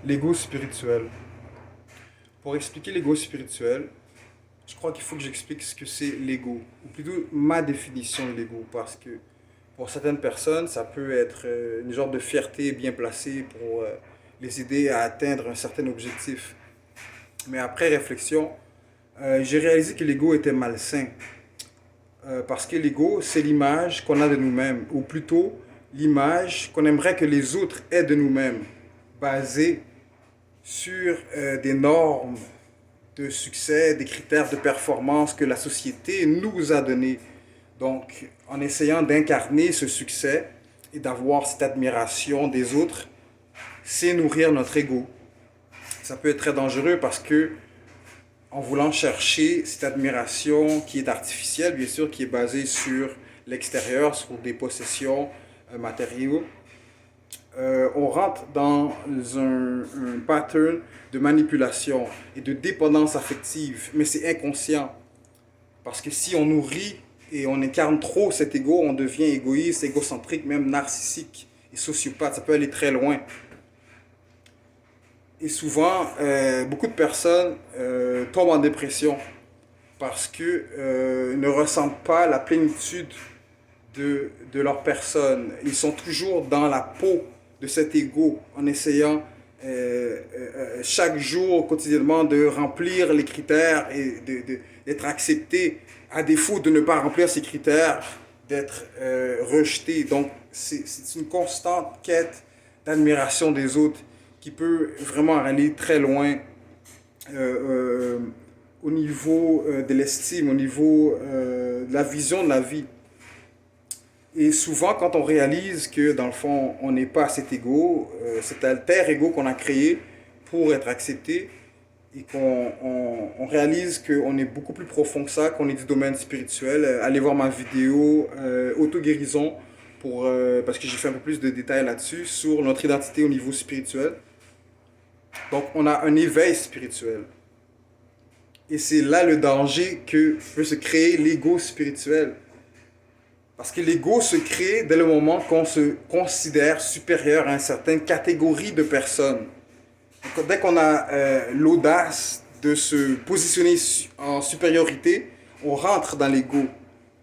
L'ego spirituel. Pour expliquer l'ego spirituel, je crois qu'il faut que j'explique ce que c'est l'ego, ou plutôt ma définition de l'ego, parce que pour certaines personnes, ça peut être une genre de fierté bien placée pour les aider à atteindre un certain objectif. Mais après réflexion, j'ai réalisé que l'ego était malsain, parce que l'ego, c'est l'image qu'on a de nous-mêmes, ou plutôt l'image qu'on aimerait que les autres aient de nous-mêmes, basée sur des normes de succès, des critères de performance que la société nous a donnés. Donc, en essayant d'incarner ce succès et d'avoir cette admiration des autres, c'est nourrir notre ego. Ça peut être très dangereux parce que, en voulant chercher cette admiration qui est artificielle, bien sûr, qui est basée sur l'extérieur, sur des possessions matérielles, on rentre dans un pattern de manipulation et de dépendance affective, mais c'est inconscient. Parce que si on nourrit et on incarne trop cet ego, on devient égoïste, égocentrique, même narcissique et sociopathe. Ça peut aller très loin. Et souvent, beaucoup de personnes tombent en dépression parce qu'ils ne ressentent pas la plénitude de leur personne. Ils sont toujours dans la peau de cet ego en essayant chaque jour, quotidiennement, de remplir les critères et d'être accepté, à défaut de ne pas remplir ces critères, d'être rejeté. Donc, c'est une constante quête d'admiration des autres qui peut vraiment aller très loin au niveau de l'estime, au niveau de la vision de la vie. Et souvent, quand on réalise que, dans le fond, on n'est pas cet ego, cet alter ego qu'on a créé pour être accepté, et qu'on réalise qu'on est beaucoup plus profond que ça, qu'on est du domaine spirituel, allez voir ma vidéo auto-guérison, parce que j'ai fait un peu plus de détails là-dessus, sur notre identité au niveau spirituel. Donc, on a un éveil spirituel. Et c'est là le danger que peut se créer l'ego spirituel. Parce que l'ego se crée dès le moment qu'on se considère supérieur à une certaine catégorie de personnes. Donc, dès qu'on a l'audace de se positionner en supériorité, on rentre dans l'ego.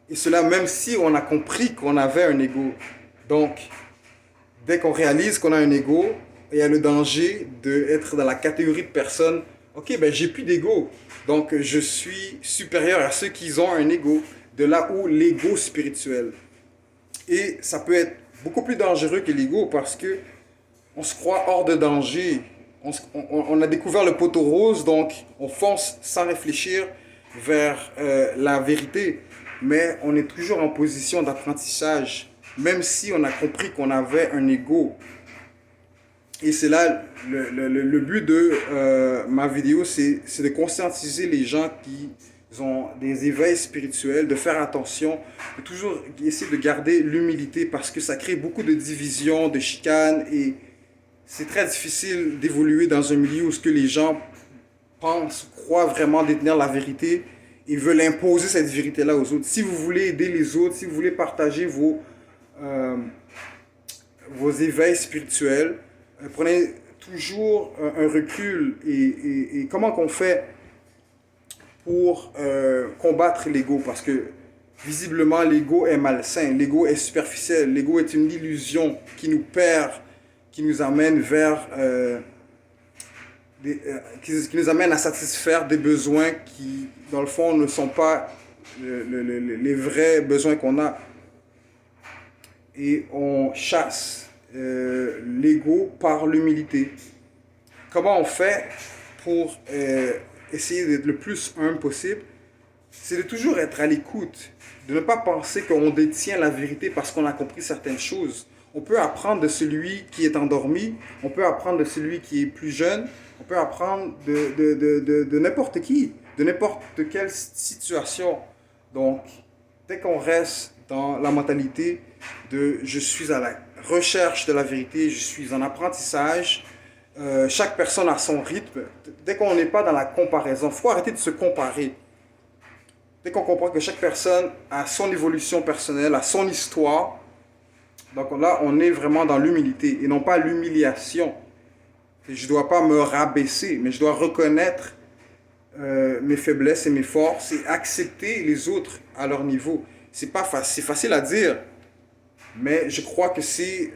Et cela même si on a compris qu'on avait un ego. Donc, dès qu'on réalise qu'on a un ego, il y a le danger d'être dans la catégorie de personnes. Ok, ben j'ai plus d'ego. Donc, je suis supérieur à ceux qui ont un ego. De là où l'ego spirituel. Et ça peut être beaucoup plus dangereux que l'ego parce que on se croit hors de danger. On a découvert le poteau rose, donc on fonce sans réfléchir vers la vérité. Mais on est toujours en position d'apprentissage, même si on a compris qu'on avait un ego. Et c'est là le but de ma vidéo, c'est de conscientiser les gens qui ont des éveils spirituels, de faire attention, de toujours essayer de garder l'humilité parce que ça crée beaucoup de divisions, de chicanes et c'est très difficile d'évoluer dans un milieu où ce que les gens pensent, croient vraiment détenir la vérité et veulent imposer cette vérité-là aux autres. Si vous voulez aider les autres, si vous voulez partager vos éveils spirituels, prenez toujours un recul et comment qu'on fait pour combattre l'ego parce que visiblement l'ego est malsain, l'ego est superficiel, l'ego est une illusion qui nous perd, qui nous amène vers qui nous amène à satisfaire des besoins qui dans le fond ne sont pas les vrais besoins qu'on a et on chasse l'ego par l'humilité. Comment on fait pour essayer d'être le plus humble possible? C'est de toujours être à l'écoute, de ne pas penser qu'on détient la vérité parce qu'on a compris certaines choses. On peut apprendre de celui qui est endormi, on peut apprendre de celui qui est plus jeune, on peut apprendre de n'importe qui, de n'importe quelle situation. Donc, dès qu'on reste dans la mentalité de je suis à la recherche de la vérité, je suis en apprentissage, chaque personne a son rythme. Dès qu'on n'est pas dans la comparaison, il faut arrêter de se comparer. Dès qu'on comprend que chaque personne a son évolution personnelle, a son histoire, donc là, on est vraiment dans l'humilité et non pas l'humiliation. Et je ne dois pas me rabaisser, mais je dois reconnaître mes faiblesses et mes forces et accepter les autres à leur niveau. C'est facile à dire, mais je crois que c'est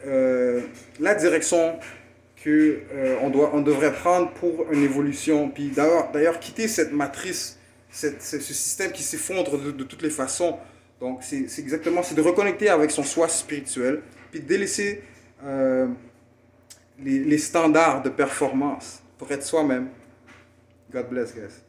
la direction que on devrait prendre pour une évolution. Puis d'ailleurs quitter cette matrice, ce système qui s'effondre de toutes les façons. Donc c'est exactement, c'est de reconnecter avec son soi spirituel, puis de délaisser les standards de performance pour être soi-même. God bless, guys.